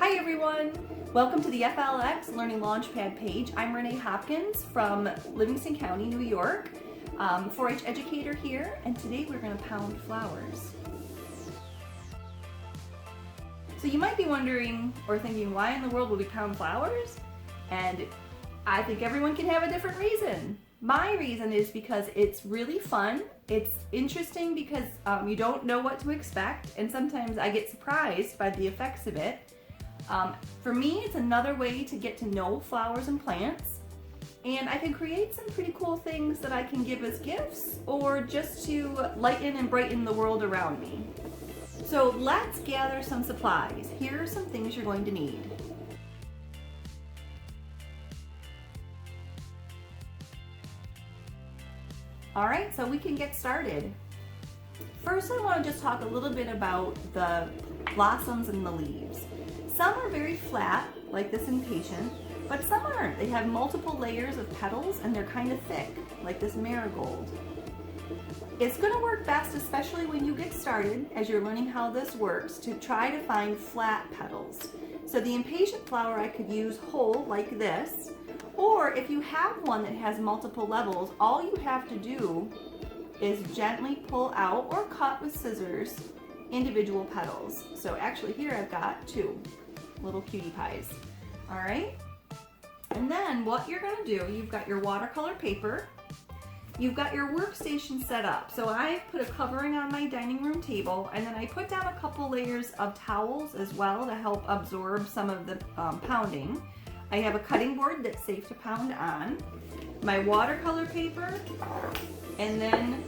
Hi everyone! Welcome to the FLX Learning Launchpad page. I'm Renee Hopkins from Livingston County, New York, 4-H educator here, and today we're going to pound flowers. So you might be wondering or thinking, why in the world would we pound flowers? And I think everyone can have a different reason. My reason is because it's really fun. It's interesting because you don't know what to expect, and sometimes I get surprised by the effects of it. For me, it's another way to get to know flowers and plants, and I can create some pretty cool things that I can give as gifts or just to lighten and brighten the world around me. So let's gather some supplies. Here are some things you're going to need. All right, so we can get started. First, I want to just talk a little bit about the blossoms and the leaves. Some are very flat, like this impatient, but some aren't. They have multiple layers of petals and they're kind of thick, like this marigold. It's going to work best, especially when you get started, as you're learning how this works, to try to find flat petals. So the impatient flower I could use whole, like this, or if you have one that has multiple levels, all you have to do is gently pull out or cut with scissors individual petals. So actually here I've got two little cutie pies. All right, and then what you're going to do, you've got your watercolor paper, you've got your workstation set up. So I put a covering on my dining room table, and then I put down a couple layers of towels as well to help absorb some of the pounding. I have a cutting board that's safe to pound on, my watercolor paper, and then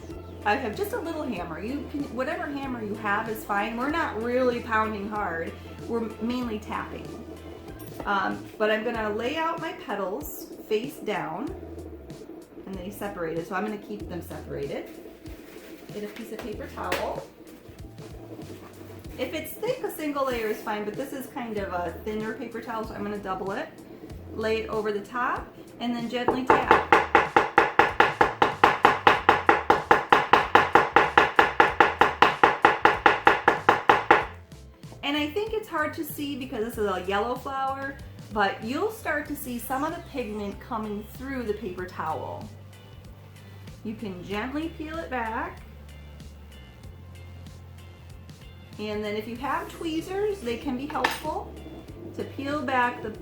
I have just a little hammer. You can, whatever hammer you have is fine. We're not really pounding hard. We're mainly tapping. But I'm gonna lay out my petals face down, and they separated, so I'm gonna keep them separated. Get a piece of paper towel. If it's thick, a single layer is fine, but this is kind of a thinner paper towel, so I'm gonna double it. Lay it over the top, and then gently tap. And I think it's hard to see because this is a yellow flower, but you'll start to see some of the pigment coming through the paper towel. You can gently peel it back. And then if you have tweezers, they can be helpful to peel back the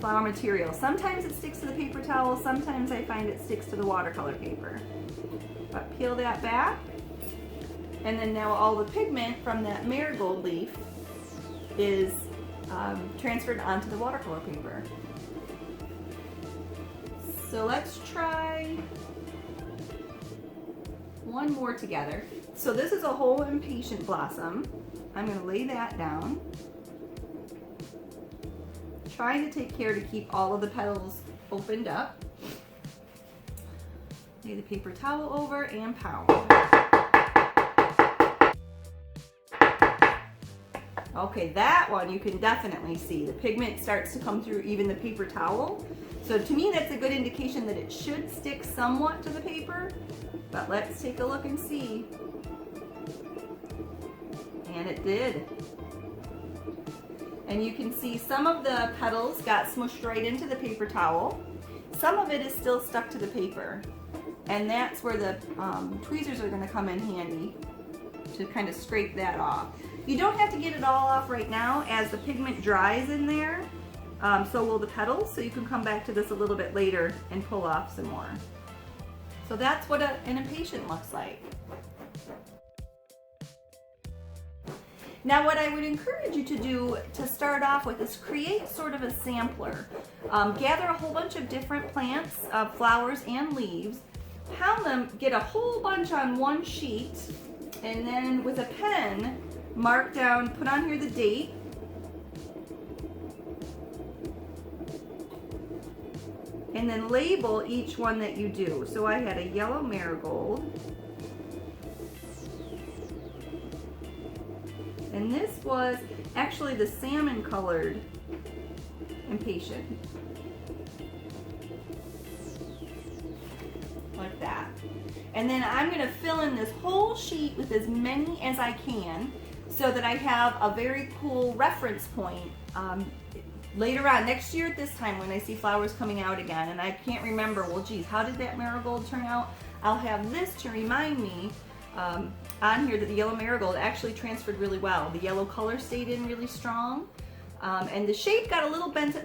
flower material. Sometimes it sticks to the paper towel, sometimes I find it sticks to the watercolor paper. But peel that back, and then now all the pigment from that marigold leaf is transferred onto the watercolor paper. So let's try one more together. So this is a whole impatient blossom. I'm going to lay that down. Trying to take care to keep all of the petals opened up. Lay the paper towel over and pound. Okay, that one you can definitely see. The pigment starts to come through even the paper towel. So to me that's a good indication that it should stick somewhat to the paper, but let's take a look and see. And it did. And you can see some of the petals got smushed right into the paper towel. Some of it is still stuck to the paper. And that's where the tweezers are going to come in handy to kind of scrape that off. You don't have to get it all off right now, as the pigment dries in there. So will the petals, so you can come back to this a little bit later and pull off some more. So that's what an impatient looks like. Now what I would encourage you to do to start off with is create sort of a sampler. Gather a whole bunch of different plants, flowers and leaves, pound them, get a whole bunch on one sheet, and then with a pen, mark down, put on here the date, and then label each one that you do. So I had a yellow marigold, and this was actually the salmon colored impatient. Like that. And then I'm going to fill in this whole sheet with as many as I can. so that I have a very cool reference point later on next year at this time when I see flowers coming out again and I can't remember, well geez, how did that marigold turn out? I'll have this to remind me on here that the yellow marigold actually transferred really well. The yellow color stayed in really strong. And the shape got a little bent,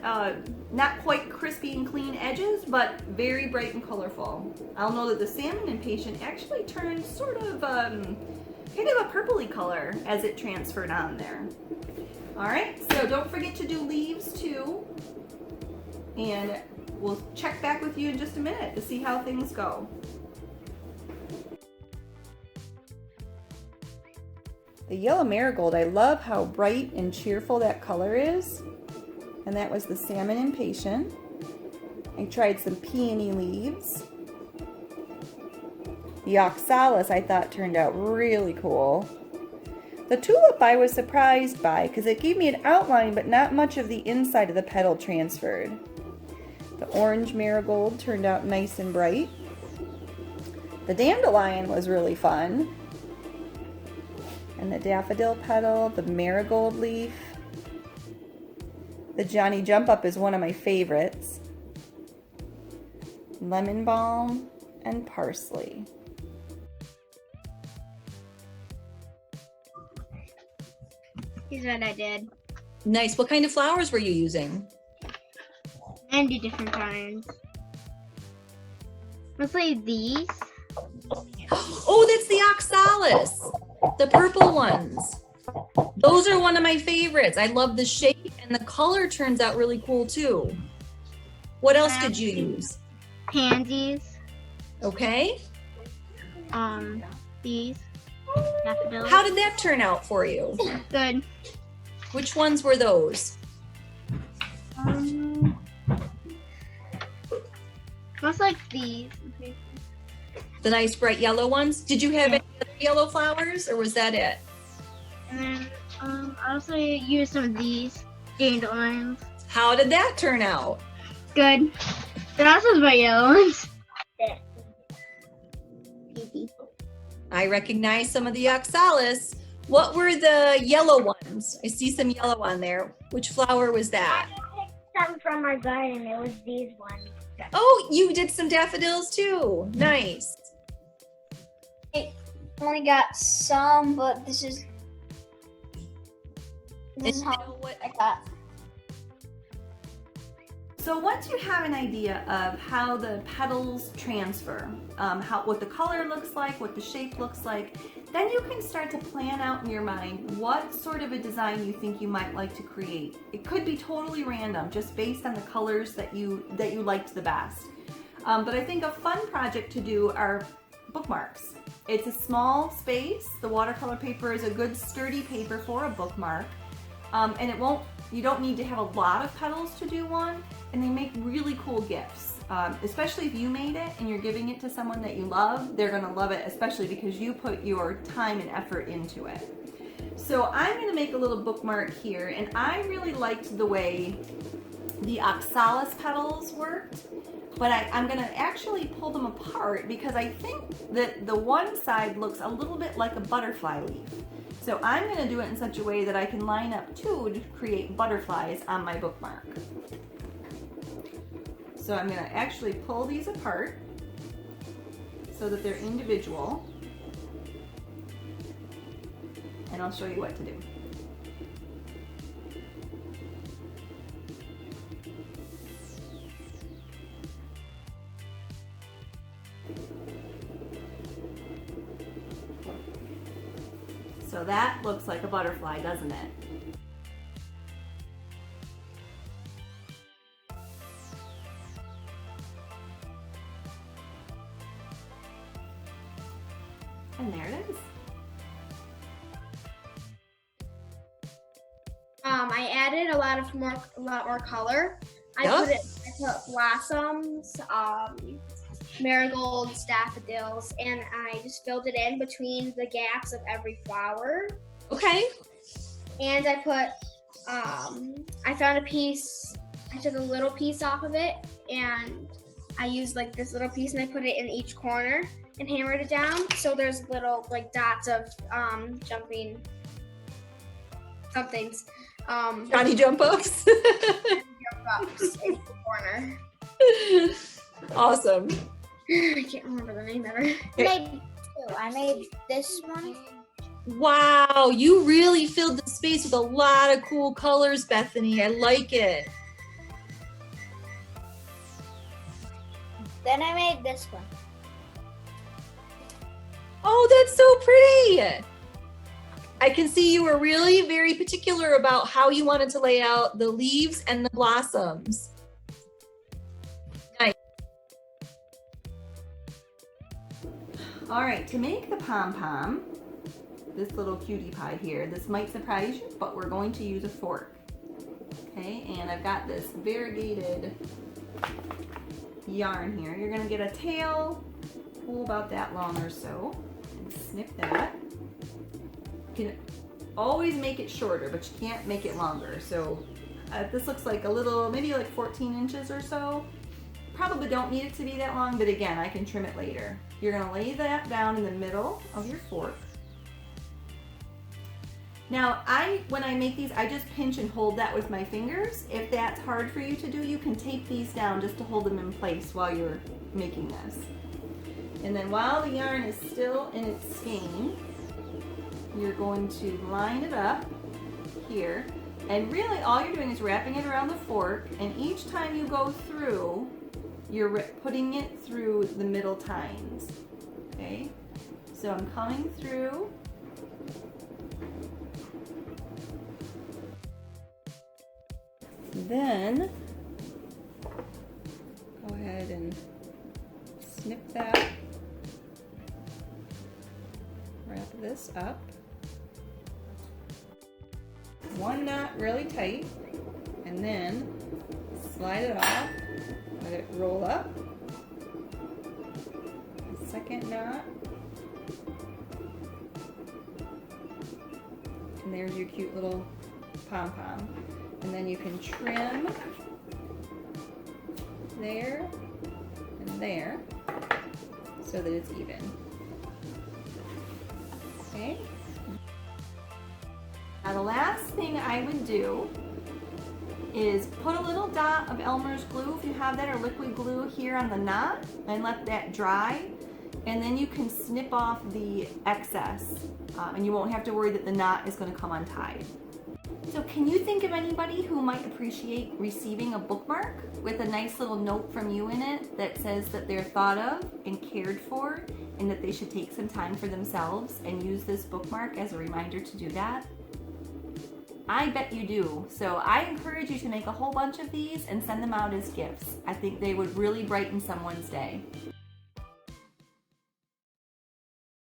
not quite crispy and clean edges, but very bright and colorful. I'll know that the salmon impatient actually turned sort of kind of a purpley color as it transferred on there. All right, so don't forget to do leaves too. And we'll check back with you in just a minute to see how things go. The yellow marigold, I love how bright and cheerful that color is. And that was the salmon impatient. I tried some peony leaves. The oxalis I thought turned out really cool. The tulip I was surprised by because it gave me an outline but not much of the inside of the petal transferred. The orange marigold turned out nice and bright. The dandelion was really fun. And the daffodil petal, the marigold leaf. The Johnny Jump Up is one of my favorites. Lemon balm and parsley. Here's what I did. Nice. What kind of flowers were you using? 90 different kinds. Mostly these. Oh, that's the oxalis. The purple ones. Those are one of my favorites. I love the shape and the color turns out really cool too. What else did you use? Pansies. Okay. These. Daffodils. How did that turn out for you? Good. Which ones were those? Most like these. The nice bright yellow ones? Did you have any other yellow flowers or was that it? And then I also used some of these dandelions. How did that turn out? Good. Then also my yellow ones. I recognize some of the oxalis. What were the yellow ones? I see some yellow on there. Which flower was that? I picked some from our garden. It was these ones. Oh, you did some daffodils too. Nice. I only got some, but this is how what I got. So once you have an idea of how the petals transfer, what the color looks like, what the shape looks like, then you can start to plan out in your mind what sort of a design you think you might like to create. It could be totally random, just based on the colors that you liked the best. But I think a fun project to do are bookmarks. It's a small space. The watercolor paper is a good sturdy paper for a bookmark. And you don't need to have a lot of petals to do one, and they make really cool gifts. Especially if you made it and you're giving it to someone that you love, they're gonna love it, especially because you put your time and effort into it. So I'm gonna make a little bookmark here, and I really liked the way the oxalis petals worked, but I'm gonna actually pull them apart because I think that the one side looks a little bit like a butterfly leaf. So I'm going to do it in such a way that I can line up two to create butterflies on my bookmark. So I'm going to actually pull these apart so that they're individual. And I'll show you what to do. So that looks like a butterfly, doesn't it? And there it is. I added a lot more color. I put blossoms, marigolds, daffodils, and I just filled it in between the gaps of every flower. Okay. And I put, I found a piece, I took a little piece off of it, and I used like this little piece and I put it in each corner and hammered it down. So there's little like dots of jumping somethings. Johnny jump ups. Jump ups in the corner. Awesome. I can't remember the name ever. I made this one. Wow, you really filled the space with a lot of cool colors, Bethany. I like it. Then I made this one. Oh, that's so pretty. I can see you were really very particular about how you wanted to lay out the leaves and the blossoms. Nice. All right, to make the Pom Pom, this little cutie pie here, this might surprise you, but we're going to use a fork. Okay, and I've got this variegated yarn here. You're gonna get a tail, about that long or so, and snip that. You can always make it shorter, but you can't make it longer. So this looks like a little, maybe like 14 inches or so. Probably don't need it to be that long, but again, I can trim it later. You're gonna lay that down in the middle of your fork. Now, when I make these, I just pinch and hold that with my fingers. If that's hard for you to do, you can tape these down just to hold them in place while you're making this. And then while the yarn is still in its skein, you're going to line it up here. And really all you're doing is wrapping it around the fork, and each time you go through, you're putting it through the middle tines. Okay? So I'm coming through. Then go ahead and snip that, wrap this up, one knot really tight, and then slide it off, let it roll up, the second knot, and there's your cute little pom-pom. And then you can trim there and there so that it's even. Okay. Now the last thing I would do is put a little dot of Elmer's glue, if you have that, or liquid glue here on the knot, and let that dry. And then you can snip off the excess, and you won't have to worry that the knot is going to come untied. So can you think of anybody who might appreciate receiving a bookmark with a nice little note from you in it that says that they're thought of and cared for, and that they should take some time for themselves and use this bookmark as a reminder to do that? I bet you do. So I encourage you to make a whole bunch of these and send them out as gifts. I think they would really brighten someone's day.